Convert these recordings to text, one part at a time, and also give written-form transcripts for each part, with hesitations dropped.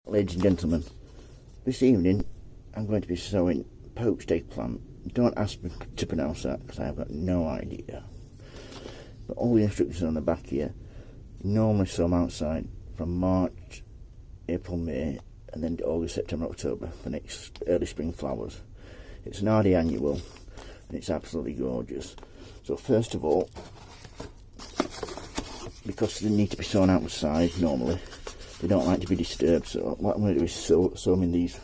Ladies and gentlemen, this evening I'm going to be sowing poached eggplant. Don't ask me to pronounce that because I have got no idea. But all the instructions are on the back here. Normally sow them outside from March, April, May, and then August, September, October for next early spring flowers. It's an hardy annual and it's absolutely gorgeous. So first of all, because they need to be sown outside normally, they don't like to be disturbed, so what I'm going to do is sow them in these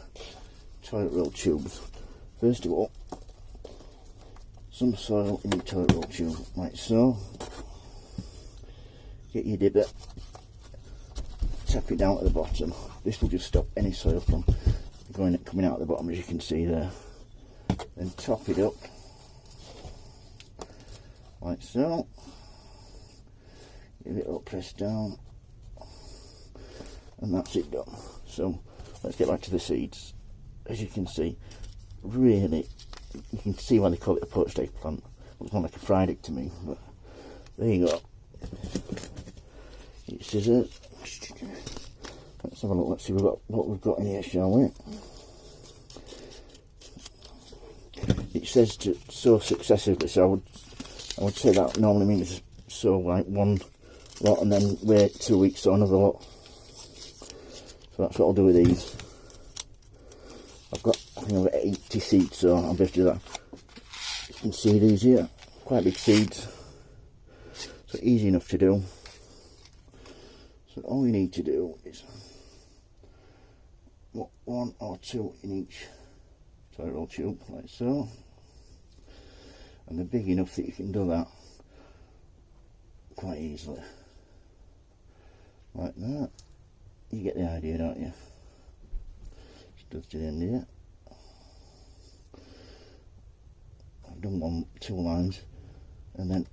toilet roll tubes. First of all, some soil in the toilet roll tube, like so. Get your dibber, tap it down at the bottom. This will just stop any soil from coming out at the bottom, as you can see there. Then top it up, like so. Give it a little press down. And that's it done. So let's get back to the seeds. As you can see, really, you can see why they call it a poached eggplant. Looks more like a fried egg to me, but there you go. Get scissors. Let's have a look. Let's see what we've got in here, shall we? It says to sow successively, so I would say that normally means sow like one lot and then wait 2 weeks, sow another lot. So that's what I'll do with these. I think I've got 80 seeds, so I'll be able to do that. You can see these here, quite big seeds, so easy enough to do. So all you need to do is one or two in each toilet roll tube, like so. And they're big enough that you can do that quite easily, like that. You get the idea, don't you? Just does to the end here. I've done two lines, and then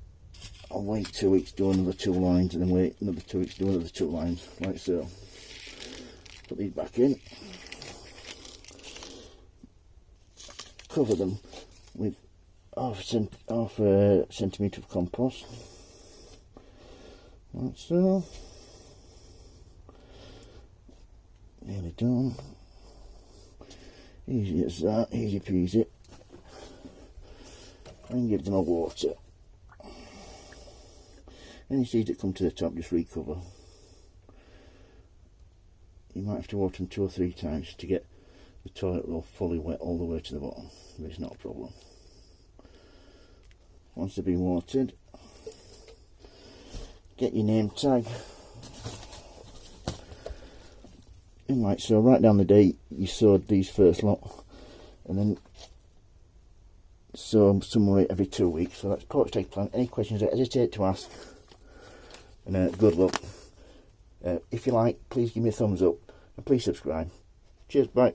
I'll wait 2 weeks, do another 2 lines, and then wait another 2 weeks, do another 2 lines, like so. Put these back in. Cover them with half a centimetre of compost, like so. Nearly done. Easy as that, easy peasy. And give them a water. Any seeds that come to the top, just recover. You might have to water them 2 or 3 times to get the toilet roll fully wet all the way to the bottom, but it's not a problem. Once they've been watered, get your name tag. And like so, write down the date you sowed these first lot, and then sow them somewhere every 2 weeks. So that's poached eggplant. Any questions, don't hesitate to ask, and good luck. If you like, please give me a thumbs up and please subscribe. Cheers, bye.